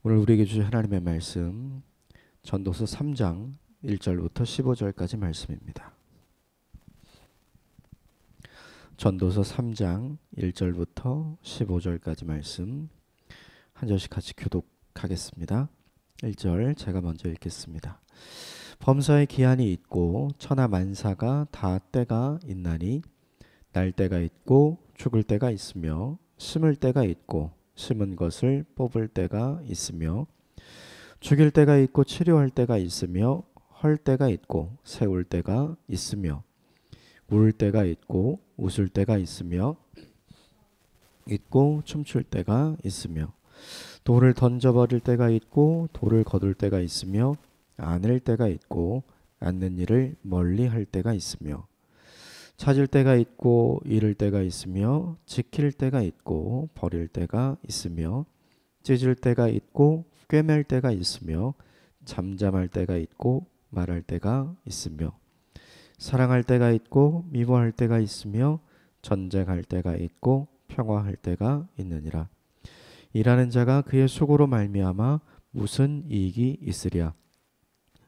오늘 우리에게 주신 하나님의 말씀 전도서 3장 1절부터 15절까지 말씀입니다. 전도서 3장 1절부터 15절까지 말씀 한 절씩 같이 교독하겠습니다. 1절 제가 먼저 읽겠습니다. 범사의 기한이 있고 천하 만사가 다 때가 있나니 날 때가 있고 죽을 때가 있으며 심을 때가 있고 심은 것을 뽑을 때가 있으며 죽일 때가 있고 치료할 때가 있으며 헐 때가 있고 세울 때가 있으며 울 때가 있고 웃을 때가 있으며 춤출 때가 있으며 돌을 던져버릴 때가 있고 돌을 거둘 때가 있으며 안을 때가 있고 앉는 일을 멀리 할 때가 있으며 찾을 때가 있고 잃을 때가 있으며 지킬 때가 있고 버릴 때가 있으며 찢을 때가 있고 꿰맬 때가 있으며 잠잠할 때가 있고 말할 때가 있으며 사랑할 때가 있고 미워할 때가 있으며 전쟁할 때가 있고 평화할 때가 있느니라. 일하는 자가 그의 수고로 말미암아 무슨 이익이 있으랴.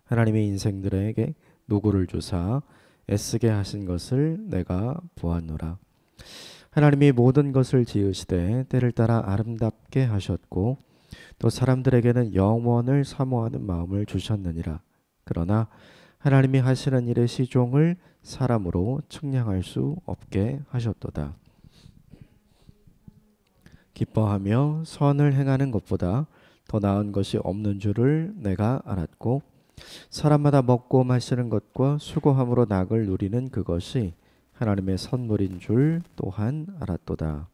하나님의 인생들에게 노고를 주사 애쓰게 하신 것을 내가 보았노라. 하나님이 모든 것을 지으시되 때를 따라 아름답게 하셨고 또 사람들에게는 영원을 사모하는 마음을 주셨느니라. 그러나 하나님이 하시는 일의 시종을 사람으로 측량할 수 없게 하셨도다. 기뻐하며 선을 행하는 것보다 더 나은 것이 없는 줄을 내가 알았고 사람마다 먹고 마시는 것과 수고함으로 낙을 누리는 그것이 하나님의 선물인 줄 또한 알았도다.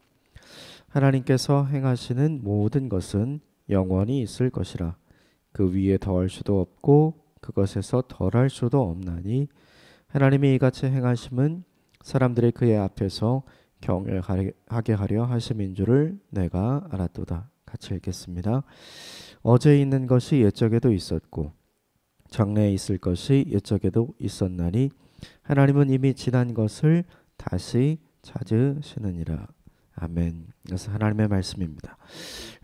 하나님께서 행하시는 모든 것은 영원히 있을 것이라. 그 위에 더할 수도 없고 그것에서 덜할 수도 없나니 하나님이 이같이 행하심은 사람들이 그의 앞에서 경외하게 하려 하심인 줄을 내가 알았도다. 같이 읽겠습니다. 어제 있는 것이 옛적에도 있었고 장래에 있을 것이 옛적에도 있었나니 하나님은 이미 지난 것을 다시 찾으시느니라. 아멘. 그래서 하나님의 말씀입니다.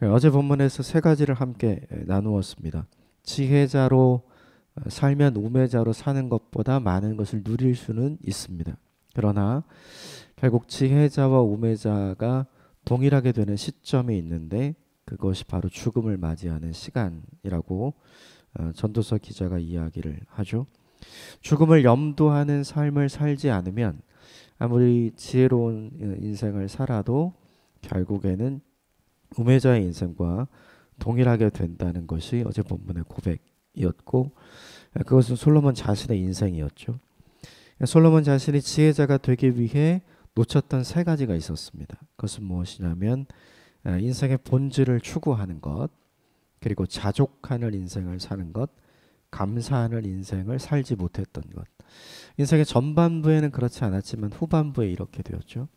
어제 본문에서 세 가지를 함께 나누었습니다. 지혜자로 살면 우매자로 사는 것보다 많은 것을 누릴 수는 있습니다. 그러나 결국 지혜자와 우매자가 동일하게 되는 시점이 있는데 그것이 바로 죽음을 맞이하는 시간이라고 전도서 기자가 이야기를 하죠. 죽음을 염두하는 삶을 살지 않으면 아무리 지혜로운 인생을 살아도 결국에는 우매자의 인생과 동일하게 된다는 것이 어제 본문의 고백이었고 그것은 솔로몬 자신의 인생이었죠. 솔로몬 자신이 지혜자가 되기 위해 놓쳤던 세 가지가 있었습니다. 그것은 무엇이냐면 인생의 본질을 추구하는 것, 그리고 자족하는 인생을 사는 것, 감사하는 인생을 살지 못했던 것. 인생의 전반부에는 그렇지 않았지만 후반부에 이렇게 되었죠.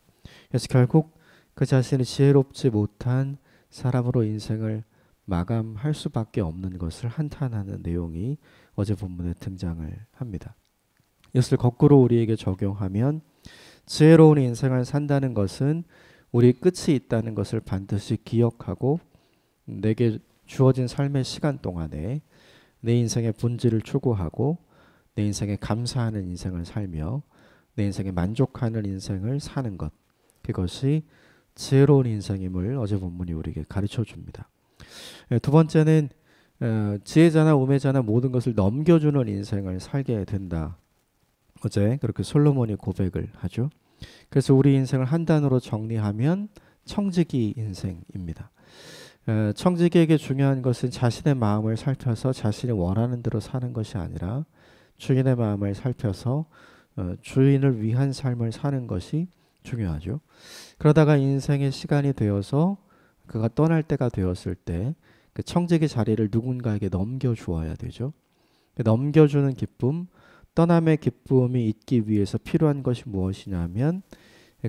그래서 결국 그 자신이 지혜롭지 못한 사람으로 인생을 마감할 수밖에 없는 것을 한탄하는 내용이 어제 본문에 등장을 합니다. 이것을 거꾸로 우리에게 적용하면 지혜로운 인생을 산다는 것은 우리 끝이 있다는 것을 반드시 기억하고 내게 주어진 삶의 시간 동안에 내 인생의 본질을 추구하고 내 인생에 감사하는 인생을 살며 내 인생에 만족하는 인생을 사는 것, 그것이 지혜로운 인생임을 어제 본문이 우리에게 가르쳐 줍니다. 두 번째는 지혜자나 우매자나 모든 것을 넘겨주는 인생을 살게 된다. 어제 그렇게 솔로몬이 고백을 하죠. 그래서 우리 인생을 한 단어로 정리하면 청지기 인생입니다. 청지기에게 중요한 것은 자신의 마음을 살펴서 자신이 원하는 대로 사는 것이 아니라 주인의 마음을 살펴서 주인을 위한 삶을 사는 것이 중요하죠. 그러다가 인생의 시간이 되어서 그가 떠날 때가 되었을 때 그 청지기 자리를 누군가에게 넘겨주어야 되죠. 넘겨주는 기쁨, 떠남의 기쁨이 있기 위해서 필요한 것이 무엇이냐면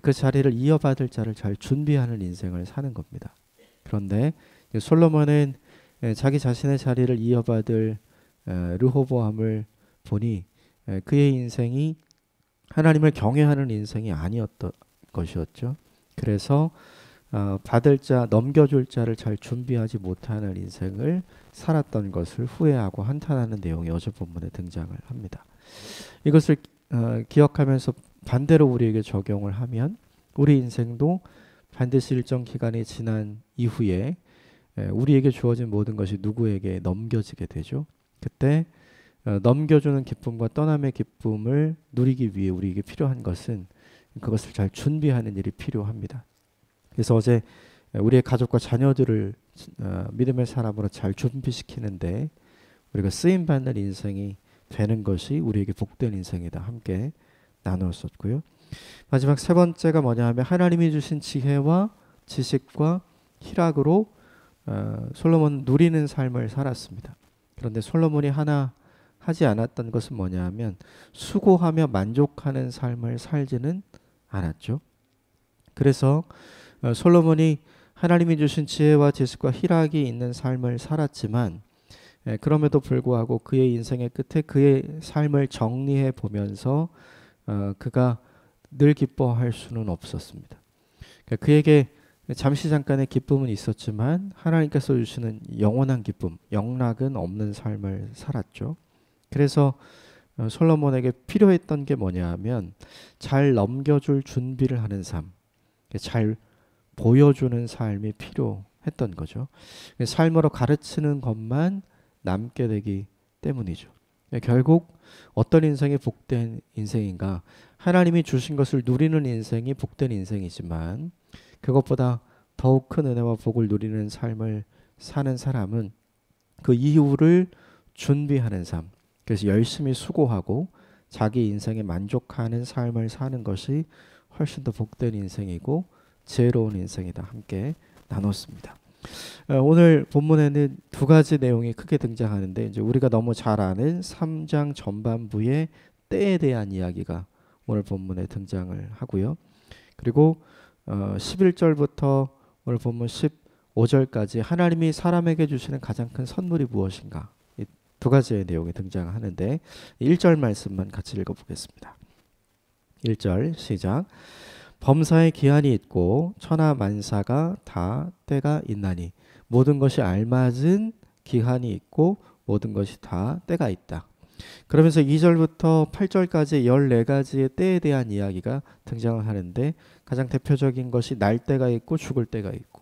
그 자리를 이어받을 자를 잘 준비하는 인생을 사는 겁니다. 그런데 솔로몬은 자기 자신의 자리를 이어받을 르호보암을 보니 그의 인생이 하나님을 경외하는 인생이 아니었던 것이었죠. 그래서 받을 자, 넘겨줄 자를 잘 준비하지 못하는 인생을 살았던 것을 후회하고 한탄하는 내용이 어제 본문에 등장을 합니다. 이것을 기억하면서 반대로 우리에게 적용을 하면 우리 인생도 반드시 일정 기간이 지난 이후에 우리에게 주어진 모든 것이 누구에게 넘겨지게 되죠. 그때 넘겨주는 기쁨과 떠남의 기쁨을 누리기 위해 우리에게 필요한 것은 그것을 잘 준비하는 일이 필요합니다. 그래서 어제 우리의 가족과 자녀들을 믿음의 사람으로 잘 준비시키는데 우리가 쓰임받는 인생이 되는 것이 우리에게 복된 인생이다. 함께 나누었었고요. 마지막 세 번째가 뭐냐 하면 하나님이 주신 지혜와 지식과 희락으로 솔로몬 누리는 삶을 살았습니다. 그런데 솔로몬이 하나 하지 않았던 것은 뭐냐 하면 수고하며 만족하는 삶을 살지는 않았죠. 그래서 솔로몬이 하나님이 주신 지혜와 지식과 희락이 있는 삶을 살았지만 그럼에도 불구하고 그의 인생의 끝에 그의 삶을 정리해 보면서 그가 늘 기뻐할 수는 없었습니다. 그러니까 그에게 잠시 잠깐의 기쁨은 있었지만 하나님께서 주시는 영원한 기쁨, 영락은 없는 삶을 살았죠. 그래서 솔로몬에게 필요했던 게 뭐냐 하면 잘 넘겨줄 준비를 하는 삶, 잘 보여주는 삶이 필요했던 거죠. 삶으로 가르치는 것만 남게 되기 때문이죠. 결국 어떤 인생이 복된 인생인가? 하나님이 주신 것을 누리는 인생이 복된 인생이지만 그것보다 더욱 큰 은혜와 복을 누리는 삶을 사는 사람은 그 이후를 준비하는 삶, 그래서 열심히 수고하고 자기 인생에 만족하는 삶을 사는 것이 훨씬 더 복된 인생이고 지혜로운 인생이다. 함께 나눴습니다. 오늘 본문에는 두 가지 내용이 크게 등장하는데 이제 우리가 너무 잘 아는 3장 전반부의 때에 대한 이야기가 오늘 본문에 등장을 하고요. 그리고 11절부터 오늘 본문 15절까지 하나님이 사람에게 주시는 가장 큰 선물이 무엇인가? 이 두 가지의 내용이 등장하는데 1절 말씀만 같이 읽어보겠습니다. 1절 시작. 범사에 기한이 있고 천하 만사가 다 때가 있나니 모든 것이 알맞은 기한이 있고 모든 것이 다 때가 있다. 그러면서 2절부터 8절까지 14가지의 때에 대한 이야기가 등장을 하는데 가장 대표적인 것이 날 때가 있고 죽을 때가 있고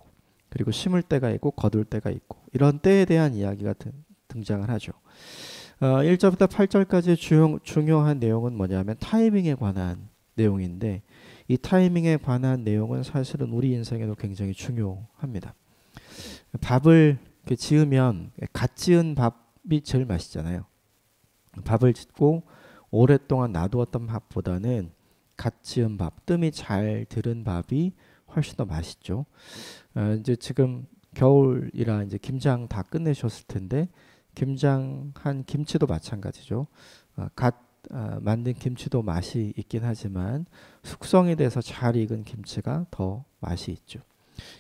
그리고 심을 때가 있고 거둘 때가 있고 이런 때에 대한 이야기가 등장을 하죠. 1절부터 8절까지 중요한 내용은 뭐냐면 타이밍에 관한 내용인데 이 타이밍에 관한 내용은 사실은 우리 인생에도 굉장히 중요합니다. 밥을 지으면 갓 지은 밥이 제일 맛있잖아요. 밥을 짓고 오랫동안 놔두었던 밥보다는 갓 지은 밥, 뜸이 잘 들은 밥이 훨씬 더 맛있죠. 이제 지금 겨울이라 이제 김장 다 끝내셨을 텐데 김장한 김치도 마찬가지죠. 갓 만든 김치도 맛이 있긴 하지만 숙성이 돼서 잘 익은 김치가 더 맛이 있죠.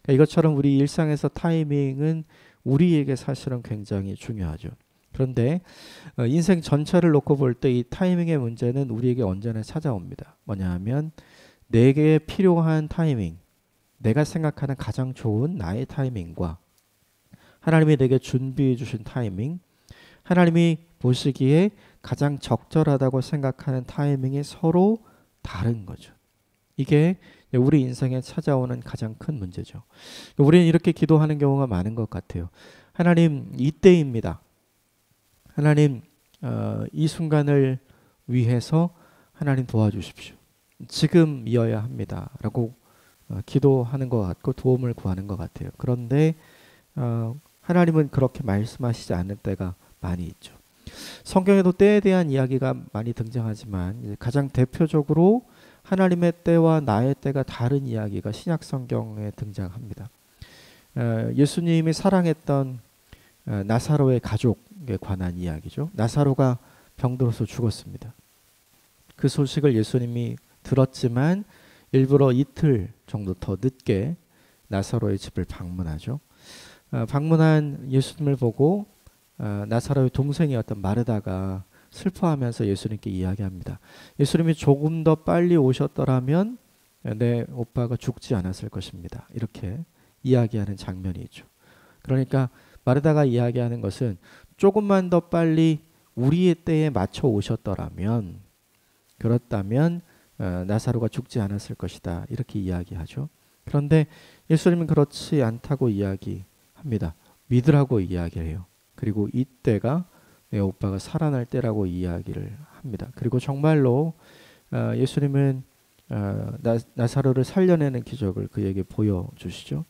그러니까 이것처럼 우리 일상에서 타이밍은 우리에게 사실은 굉장히 중요하죠. 그런데 인생 전체를 놓고 볼 때 이 타이밍의 문제는 우리에게 언제나 찾아옵니다. 뭐냐 하면 내게 필요한 타이밍, 내가 생각하는 가장 좋은 나의 타이밍과 하나님이 내게 준비해 주신 타이밍, 하나님이 보시기에 가장 적절하다고 생각하는 타이밍이 서로 다른 거죠. 이게 우리 인생에 찾아오는 가장 큰 문제죠. 우리는 이렇게 기도하는 경우가 많은 것 같아요. 하나님, 이때입니다. 하나님, 이 순간을 위해서 하나님 도와주십시오. 지금이어야 합니다. 라고 기도하는 것 같고 도움을 구하는 것 같아요. 그런데 하나님은 그렇게 말씀하시지 않을 때가 많이 있죠. 성경에도 때에 대한 이야기가 많이 등장하지만 가장 대표적으로 하나님의 때와 나의 때가 다른 이야기가 신약 성경에 등장합니다. 예수님이 사랑했던 나사로의 가족에 관한 이야기죠. 나사로가 병들어서 죽었습니다. 그 소식을 예수님이 들었지만 일부러 이틀 정도 더 늦게 나사로의 집을 방문하죠. 방문한 예수님을 보고 나사로의 동생이었던 마르다가 슬퍼하면서 예수님께 이야기합니다. 예수님이 조금 더 빨리 오셨더라면 내 오빠가 죽지 않았을 것입니다. 이렇게 이야기하는 장면이 있죠. 그러니까 마르다가 이야기하는 것은 조금만 더 빨리 우리의 때에 맞춰 오셨더라면, 그렇다면 나사로가 죽지 않았을 것이다. 이렇게 이야기하죠. 그런데 예수님은 그렇지 않다고 이야기합니다. 믿으라고 이야기해요. 그리고 이때가 내 오빠가 살아날 때라고 이야기를 합니다. 그리고 정말로 예수님은 나사로를 살려내는 기적을 그에게 보여주시죠.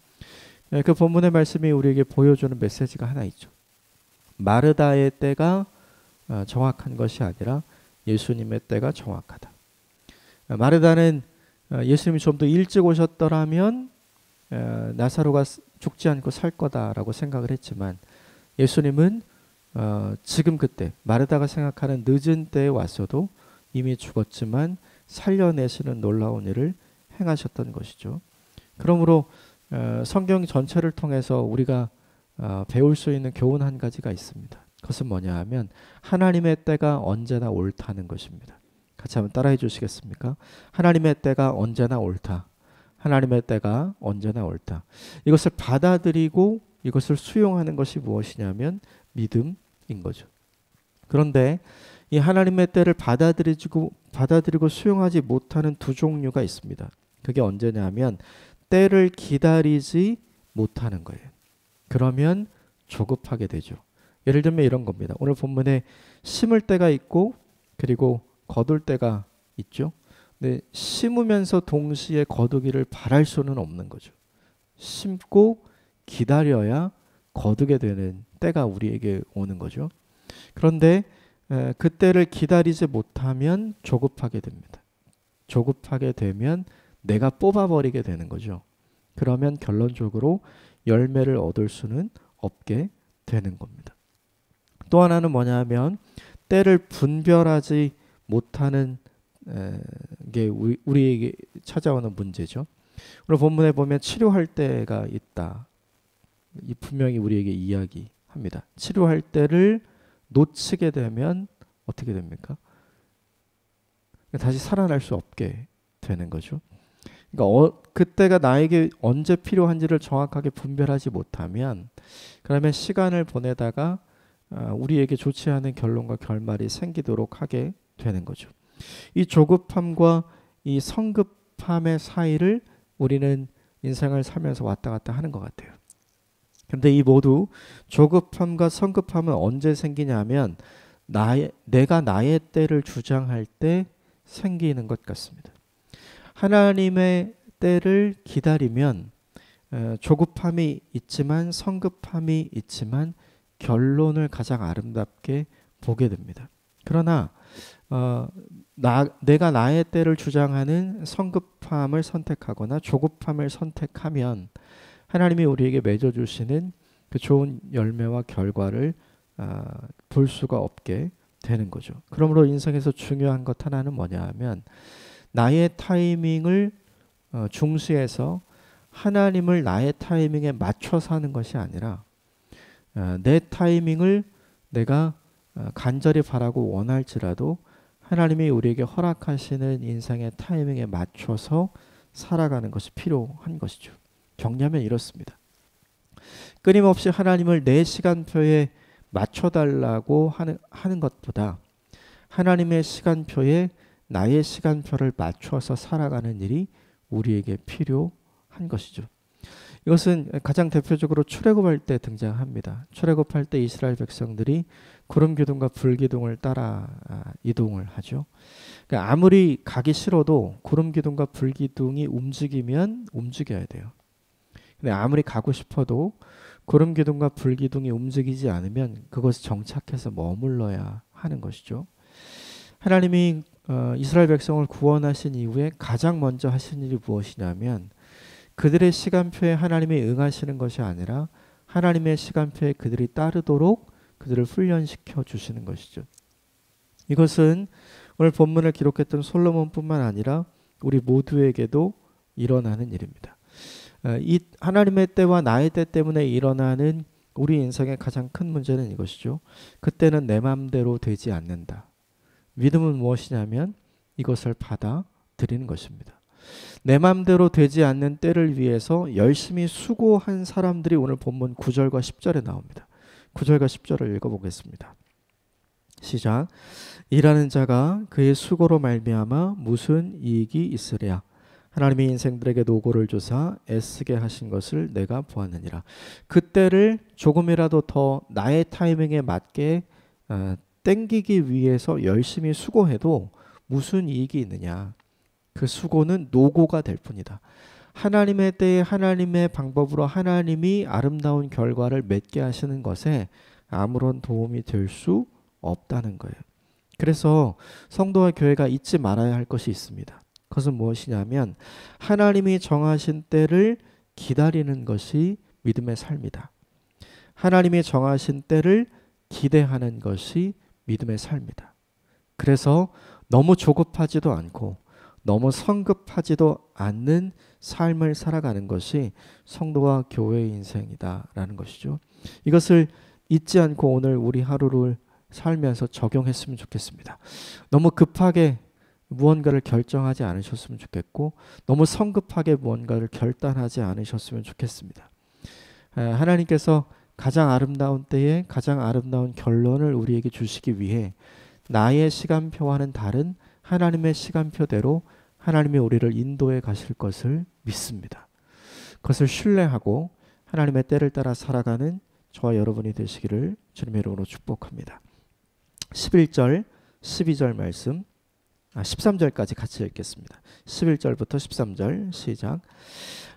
그 본문의 말씀이 우리에게 보여주는 메시지가 하나 있죠. 마르다의 때가 정확한 것이 아니라 예수님의 때가 정확하다. 마르다는 예수님이 좀 더 일찍 오셨더라면 나사로가 죽지 않고 살 거다라고 생각을 했지만, 예수님은 지금 그때 마르다가 생각하는 늦은 때에 왔어도 이미 죽었지만 살려내시는 놀라운 일을 행하셨던 것이죠. 그러므로 성경 전체를 통해서 우리가 배울 수 있는 교훈 한 가지가 있습니다. 그것은 뭐냐 하면 하나님의 때가 언제나 옳다는 것입니다. 같이 한번 따라해 주시겠습니까? 하나님의 때가 언제나 옳다. 하나님의 때가 언제나 옳다. 이것을 받아들이고 이것을 수용하는 것이 무엇이냐면 믿음인 거죠. 그런데 이 하나님의 때를 받아들이고 수용하지 못하는 두 종류가 있습니다. 그게 언제냐면 때를 기다리지 못하는 거예요. 그러면 조급하게 되죠. 예를 들면 이런 겁니다. 오늘 본문에 심을 때가 있고 그리고 거둘 때가 있죠. 근데 심으면서 동시에 거두기를 바랄 수는 없는 거죠. 심고 기다려야 거두게 되는 때가 우리에게 오는 거죠. 그런데 그 때를 기다리지 못하면 조급하게 됩니다. 조급하게 되면 내가 뽑아버리게 되는 거죠. 그러면 결론적으로 열매를 얻을 수는 없게 되는 겁니다. 또 하나는 뭐냐면 때를 분별하지 못하는 게 우리에게 찾아오는 문제죠. 오늘 본문에 보면 치료할 때가 있다. 이 분명히 우리에게 이야기합니다. 치료할 때를 놓치게 되면 어떻게 됩니까? 다시 살아날 수 없게 되는 거죠. 그러니까 그때가 나에게 언제 필요한지를 정확하게 분별하지 못하면, 그러면 시간을 보내다가 우리에게 좋지 않은 결론과 결말이 생기도록 하게 되는 거죠. 이 조급함과 이 성급함의 사이를 우리는 인생을 살면서 왔다 갔다 하는 것 같아요. 그런데 이 모두 조급함과 성급함은 언제 생기냐면 내가 나의 때를 주장할 때 생기는 것 같습니다. 하나님의 때를 기다리면 조급함이 있지만 성급함이 있지만 결론을 가장 아름답게 보게 됩니다. 그러나 내가 나의 때를 주장하는 성급함을 선택하거나 조급함을 선택하면 하나님이 우리에게 맺어주시는 그 좋은 열매와 결과를 볼 수가 없게 되는 거죠. 그러므로 인생에서 중요한 것 하나는 뭐냐 하면 나의 타이밍을 중시해서 하나님을 나의 타이밍에 맞춰서 하는 것이 아니라 내 타이밍을 내가 간절히 바라고 원할지라도 하나님이 우리에게 허락하시는 인생의 타이밍에 맞춰서 살아가는 것이 필요한 것이죠. 정리하면 이렇습니다. 끊임없이 하나님을 내 시간표에 맞춰달라고 하는 것보다 하나님의 시간표에 나의 시간표를 맞춰서 살아가는 일이 우리에게 필요한 것이죠. 이것은 가장 대표적으로 출애굽할 때 등장합니다. 출애굽할 때 이스라엘 백성들이 구름 기둥과 불 기둥을 따라 이동을 하죠. 그러니까 아무리 가기 싫어도 구름 기둥과 불 기둥이 움직이면 움직여야 돼요. 근데 아무리 가고 싶어도 구름 기둥과 불 기둥이 움직이지 않으면 그것이 정착해서 머물러야 하는 것이죠. 하나님이 이스라엘 백성을 구원하신 이후에 가장 먼저 하신 일이 무엇이냐면 그들의 시간표에 하나님이 응하시는 것이 아니라 하나님의 시간표에 그들이 따르도록 그들을 훈련시켜 주시는 것이죠. 이것은 오늘 본문을 기록했던 솔로몬뿐만 아니라 우리 모두에게도 일어나는 일입니다. 이 하나님의 때와 나의 때 때문에 일어나는 우리 인생의 가장 큰 문제는 이것이죠. 그때는 내 마음대로 되지 않는다. 믿음은 무엇이냐면 이것을 받아들이는 것입니다. 내 맘대로 되지 않는 때를 위해서 열심히 수고한 사람들이 오늘 본문 9절과 10절에 나옵니다. 9절과 10절을 읽어보겠습니다. 시작. 일하는 자가 그의 수고로 말미암아 무슨 이익이 있으랴. 하나님이 인생들에게 노고를 조사 애쓰게 하신 것을 내가 보았느니라. 그 때를 조금이라도 더 나의 타이밍에 맞게 땡기기 위해서 열심히 수고해도 무슨 이익이 있느냐. 그 수고는 노고가 될 뿐이다. 하나님의 때에 하나님의 방법으로 하나님이 아름다운 결과를 맺게 하시는 것에 아무런 도움이 될 수 없다는 거예요. 그래서 성도와 교회가 잊지 말아야 할 것이 있습니다. 그것은 무엇이냐면 하나님이 정하신 때를 기다리는 것이 믿음의 삶이다. 하나님이 정하신 때를 기대하는 것이 믿음의 삶이다. 그래서 너무 조급하지도 않고 너무 성급하지도 않는 삶을 살아가는 것이 성도와 교회의 인생이다라는 것이죠. 이것을 잊지 않고 오늘 우리 하루를 살면서 적용했으면 좋겠습니다. 너무 급하게 무언가를 결정하지 않으셨으면 좋겠고 너무 성급하게 무언가를 결단하지 않으셨으면 좋겠습니다. 하나님께서 가장 아름다운 때에 가장 아름다운 결론을 우리에게 주시기 위해 나의 시간표와는 다른 하나님의 시간표대로 하나님이 우리를 인도해 가실 것을 믿습니다. 그것을 신뢰하고 하나님의 때를 따라 살아가는 저와 여러분이 되시기를 주님의 이름으로 축복합니다. 11절, 12절 말씀 13절까지 같이 읽겠습니다. 11절부터 13절 시작.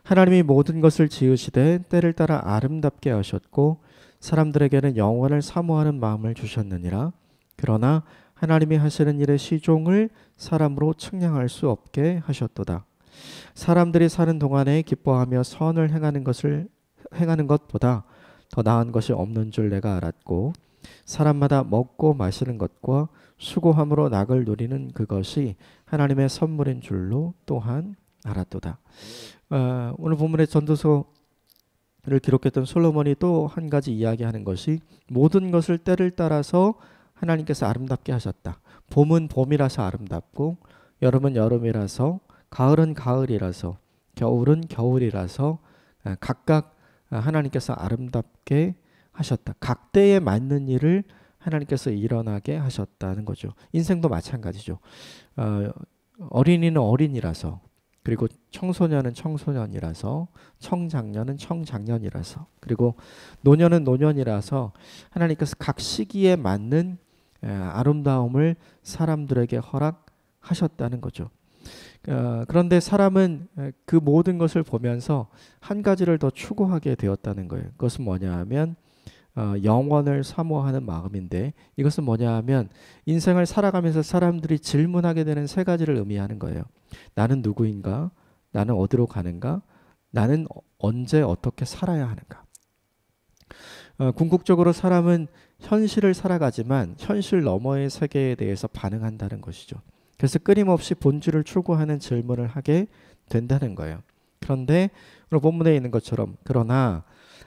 하나님이 모든 것을 지으시되 때를 따라 아름답게 하셨고 사람들에게는 영원을 사모하는 마음을 주셨느니라. 그러나 하나님이 하시는 일의 시종을 사람으로 측량할 수 없게 하셨도다. 사람들이 사는 동안에 기뻐하며 선을 행하는 것보다 더 나은 것이 없는 줄 내가 알았고 사람마다 먹고 마시는 것과 수고함으로 낙을 누리는 그것이 하나님의 선물인 줄로 또한 알았도다. 오늘 본문의 전도서를 기록했던 솔로몬이 또 한 가지 이야기하는 것이 모든 것을 때를 따라서 하나님께서 아름답게 하셨다. 봄은 봄이라서 아름답고 여름은 여름이라서 가을은 가을이라서 겨울은 겨울이라서 각각 하나님께서 아름답게 하셨다. 각 때에 맞는 일을 하나님께서 일어나게 하셨다는 거죠. 인생도 마찬가지죠. 어린이는 어린이라서 그리고 청소년은 청소년이라서 청장년은 청장년이라서 그리고 노년은 노년이라서 하나님께서 각 시기에 맞는 아름다움을 사람들에게 허락하셨다는 거죠. 그런데 사람은 그 모든 것을 보면서 한 가지를 더 추구하게 되었다는 거예요. 그것은 뭐냐 하면 영원을 사모하는 마음인데 이것은 뭐냐 하면 인생을 살아가면서 사람들이 질문하게 되는 세 가지를 의미하는 거예요. 나는 누구인가? 나는 어디로 가는가? 나는 언제 어떻게 살아야 하는가? 궁극적으로 사람은 현실을 살아가지만 현실 너머의 세계에 대해서 반응한다는 것이죠. 그래서 끊임없이 본질을 추구하는 질문을 하게 된다는 거예요. 그런데 오늘 본문에 있는 것처럼 그러나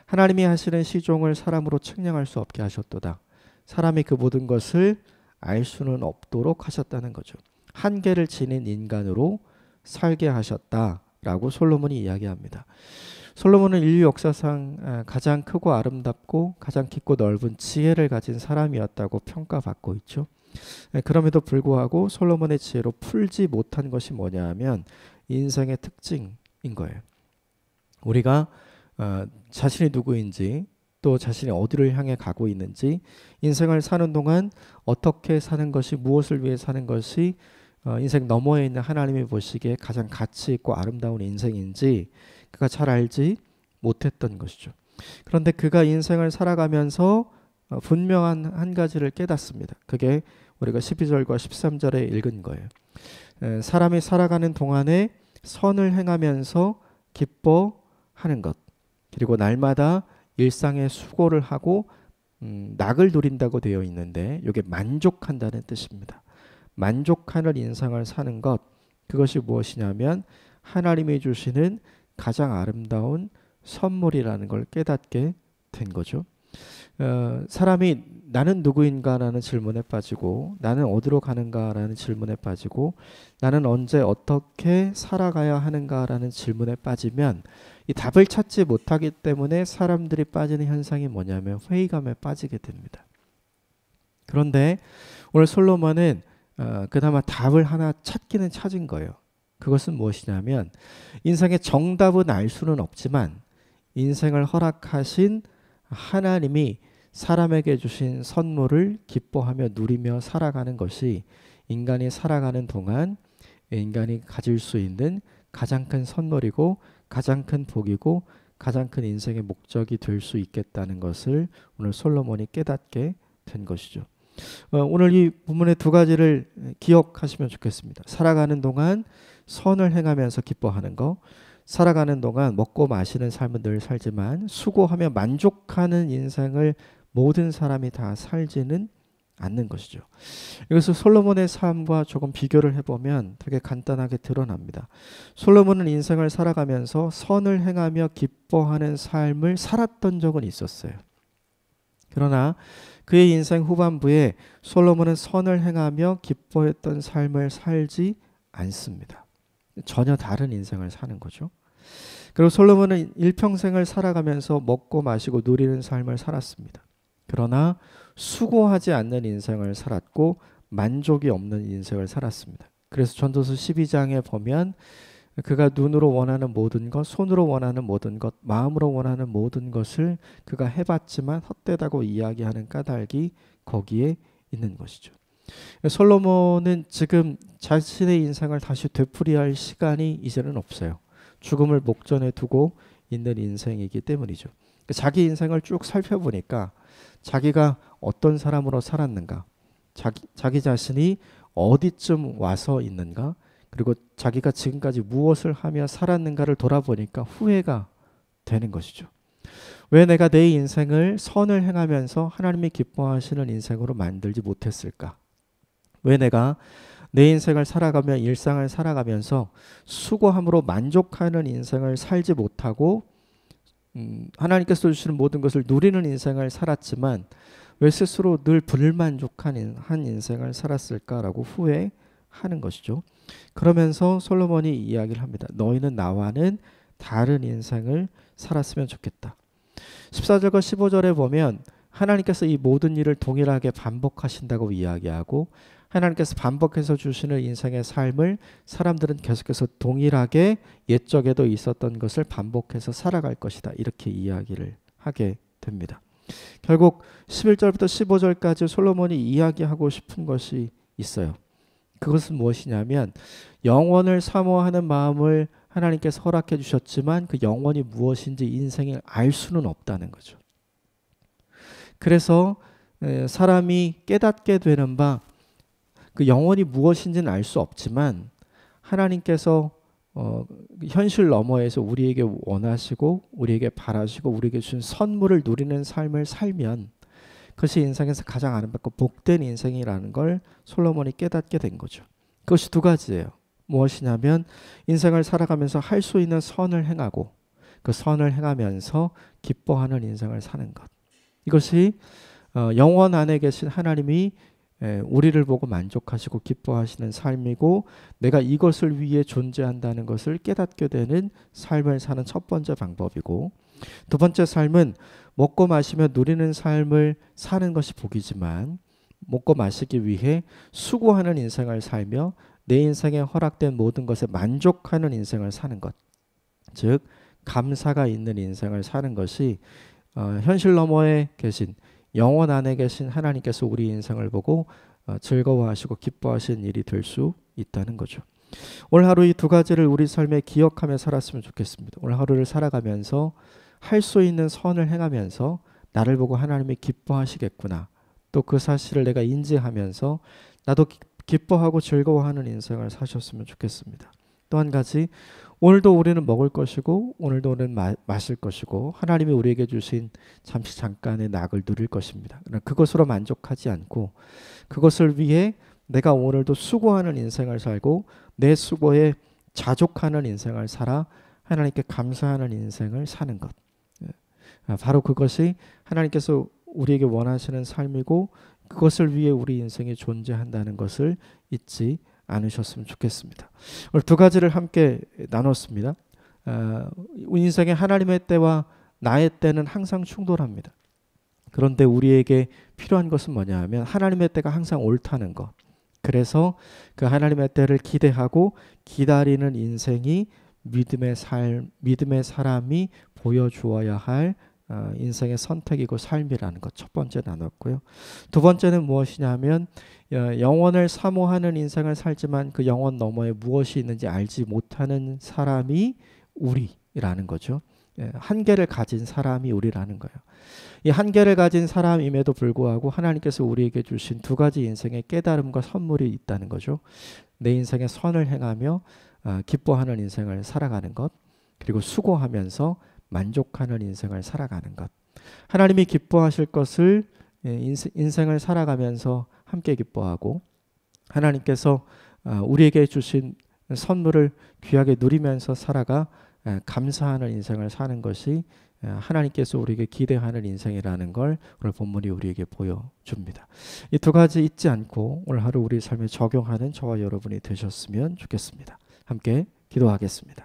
하나님이 하시는 시종을 사람으로 측량할 수 없게 하셨도다. 사람이 그 모든 것을 알 수는 없도록 하셨다는 거죠. 한계를 지닌 인간으로 살게 하셨다라고 솔로몬이 이야기합니다. 솔로몬은 인류 역사상 가장 크고 아름답고 가장 깊고 넓은 지혜를 가진 사람이었다고 평가받고 있죠. 그럼에도 불구하고 솔로몬의 지혜로 풀지 못한 것이 뭐냐 하면 인생의 특징인 거예요. 우리가 자신이 누구인지 또 자신이 어디를 향해 가고 있는지 인생을 사는 동안 어떻게 사는 것이 무엇을 위해 사는 것이 인생 너머에 있는 하나님이 보시기에 가장 가치 있고 아름다운 인생인지 그가 잘 알지 못했던 것이죠. 그런데 그가 인생을 살아가면서 분명한 한 가지를 깨닫습니다. 그게 우리가 12절과 13절에 읽은 거예요. 사람이 살아가는 동안에 선을 행하면서 기뻐하는 것 그리고 날마다 일상의 수고를 하고 낙을 누린다고 되어 있는데 이게 만족한다는 뜻입니다. 만족하는 인생을 사는 것 그것이 무엇이냐면 하나님이 주시는 가장 아름다운 선물이라는 걸 깨닫게 된 거죠. 사람이 나는 누구인가라는 질문에 빠지고 나는 어디로 가는가라는 질문에 빠지고 나는 언제 어떻게 살아가야 하는가라는 질문에 빠지면 이 답을 찾지 못하기 때문에 사람들이 빠지는 현상이 뭐냐면 회의감에 빠지게 됩니다. 그런데 오늘 솔로몬은 그나마 답을 하나 찾기는 찾은 거예요. 그것은 무엇이냐면 인생의 정답은 알 수는 없지만 인생을 허락하신 하나님이 사람에게 주신 선물을 기뻐하며 누리며 살아가는 것이 인간이 살아가는 동안 인간이 가질 수 있는 가장 큰 선물이고 가장 큰 복이고 가장 큰 인생의 목적이 될 수 있겠다는 것을 오늘 솔로몬이 깨닫게 된 것이죠. 오늘 이 본문의 두 가지를 기억하시면 좋겠습니다. 살아가는 동안 선을 행하면서 기뻐하는 것, 살아가는 동안 먹고 마시는 삶은 늘 살지만 수고하며 만족하는 인생을 모든 사람이 다 살지는 않는 것이죠. 이것을 솔로몬의 삶과 조금 비교를 해보면 되게 간단하게 드러납니다. 솔로몬은 인생을 살아가면서 선을 행하며 기뻐하는 삶을 살았던 적은 있었어요. 그러나 그의 인생 후반부에 솔로몬은 선을 행하며 기뻐했던 삶을 살지 않습니다. 전혀 다른 인생을 사는 거죠. 그리고 솔로몬은 일평생을 살아가면서 먹고 마시고 누리는 삶을 살았습니다. 그러나 수고하지 않는 인생을 살았고 만족이 없는 인생을 살았습니다. 그래서 전도서 12장에 보면 그가 눈으로 원하는 모든 것, 손으로 원하는 모든 것, 마음으로 원하는 모든 것을 그가 해봤지만 헛되다고 이야기하는 까닭이 거기에 있는 것이죠. 솔로몬은 지금 자신의 인생을 다시 되풀이할 시간이 이제는 없어요. 죽음을 목전에 두고 있는 인생이기 때문이죠. 자기 인생을 쭉 살펴보니까 자기가 어떤 사람으로 살았는가, 자기 자신이 어디쯤 와서 있는가, 그리고 자기가 지금까지 무엇을 하며 살았는가를 돌아보니까 후회가 되는 것이죠. 왜 내가 내 인생을 선을 행하면서 하나님이 기뻐하시는 인생으로 만들지 못했을까? 왜 내가 내 인생을 살아가며 일상을 살아가면서 수고함으로 만족하는 인생을 살지 못하고 하나님께서 주시는 모든 것을 누리는 인생을 살았지만 왜 스스로 늘 불만족한 한 인생을 살았을까라고 후회하는 것이죠. 그러면서 솔로몬이 이야기를 합니다. 너희는 나와는 다른 인생을 살았으면 좋겠다. 14절과 15절에 보면 하나님께서 이 모든 일을 동일하게 반복하신다고 이야기하고 하나님께서 반복해서 주시는 인생의 삶을 사람들은 계속해서 동일하게 옛적에도 있었던 것을 반복해서 살아갈 것이다. 이렇게 이야기를 하게 됩니다. 결국 11절부터 15절까지 솔로몬이 이야기하고 싶은 것이 있어요. 그것은 무엇이냐면 영원을 사모하는 마음을 하나님께서 허락해 주셨지만 그 영원이 무엇인지 인생을 알 수는 없다는 거죠. 그래서 사람이 깨닫게 되는 바 그 영원이 무엇인지는 알 수 없지만 하나님께서 현실 너머에서 우리에게 원하시고 우리에게 바라시고 우리에게 주신 선물을 누리는 삶을 살면 그것이 인생에서 가장 아름답고 복된 인생이라는 걸 솔로몬이 깨닫게 된 거죠. 그것이 두 가지예요. 무엇이냐면 인생을 살아가면서 할 수 있는 선을 행하고 그 선을 행하면서 기뻐하는 인생을 사는 것. 이것이 영원 안에 계신 하나님이 우리를 보고 만족하시고 기뻐하시는 삶이고 내가 이것을 위해 존재한다는 것을 깨닫게 되는 삶을 사는 첫 번째 방법이고 두 번째 삶은 먹고 마시며 누리는 삶을 사는 것이 복이지만 먹고 마시기 위해 수고하는 인생을 살며 내 인생에 허락된 모든 것에 만족하는 인생을 사는 것, 즉 감사가 있는 인생을 사는 것이 현실 너머에 계신 영원 안에 계신 하나님께서 우리 인생을 보고 즐거워하시고 기뻐하시는 일이 될 수 있다는 거죠. 오늘 하루 이 두 가지를 우리 삶에 기억하며 살았으면 좋겠습니다. 오늘 하루를 살아가면서 할 수 있는 선을 행하면서 나를 보고 하나님이 기뻐하시겠구나. 또 그 사실을 내가 인지하면서 나도 기뻐하고 즐거워하는 인생을 사셨으면 좋겠습니다. 또 한 가지, 오늘도 우리는 먹을 것이고 오늘도 우리는 마실 것이고 하나님이 우리에게 주신 잠시 잠깐의 낙을 누릴 것입니다. 그러나 그것으로 만족하지 않고 그것을 위해 내가 오늘도 수고하는 인생을 살고 내 수고에 자족하는 인생을 살아 하나님께 감사하는 인생을 사는 것. 바로 그것이 하나님께서 우리에게 원하시는 삶이고 그것을 위해 우리 인생이 존재한다는 것을 잊지 않으셨으면 좋겠습니다. 오늘 두 가지를 함께 나눴습니다. 인생의 하나님의 때와 나의 때는 항상 충돌합니다. 그런데 우리에게 필요한 것은 뭐냐 하면 하나님의 때가 항상 옳다는 것. 그래서 그 하나님의 때를 기대하고 기다리는 인생이 믿음의 사람이 보여주어야 할 인생의 선택이고 삶이라는 것 첫 번째 나눴고요. 두 번째는 무엇이냐 하면 영원을 사모하는 인생을 살지만 그 영원 너머에 무엇이 있는지 알지 못하는 사람이 우리라는 거죠. 한계를 가진 사람이 우리라는 거예요. 이 한계를 가진 사람임에도 불구하고 하나님께서 우리에게 주신 두 가지 인생의 깨달음과 선물이 있다는 거죠. 내 인생에 선을 행하며 기뻐하는 인생을 살아가는 것, 그리고 수고하면서 만족하는 인생을 살아가는 것. 하나님이 기뻐하실 것을 인생을 살아가면서 함께 기뻐하고 하나님께서 우리에게 주신 선물을 귀하게 누리면서 살아가 감사하는 인생을 사는 것이 하나님께서 우리에게 기대하는 인생이라는 걸 오늘 본문이 우리에게 보여줍니다. 이 두 가지 잊지 않고 오늘 하루 우리 삶에 적용하는 저와 여러분이 되셨으면 좋겠습니다. 함께 기도하겠습니다.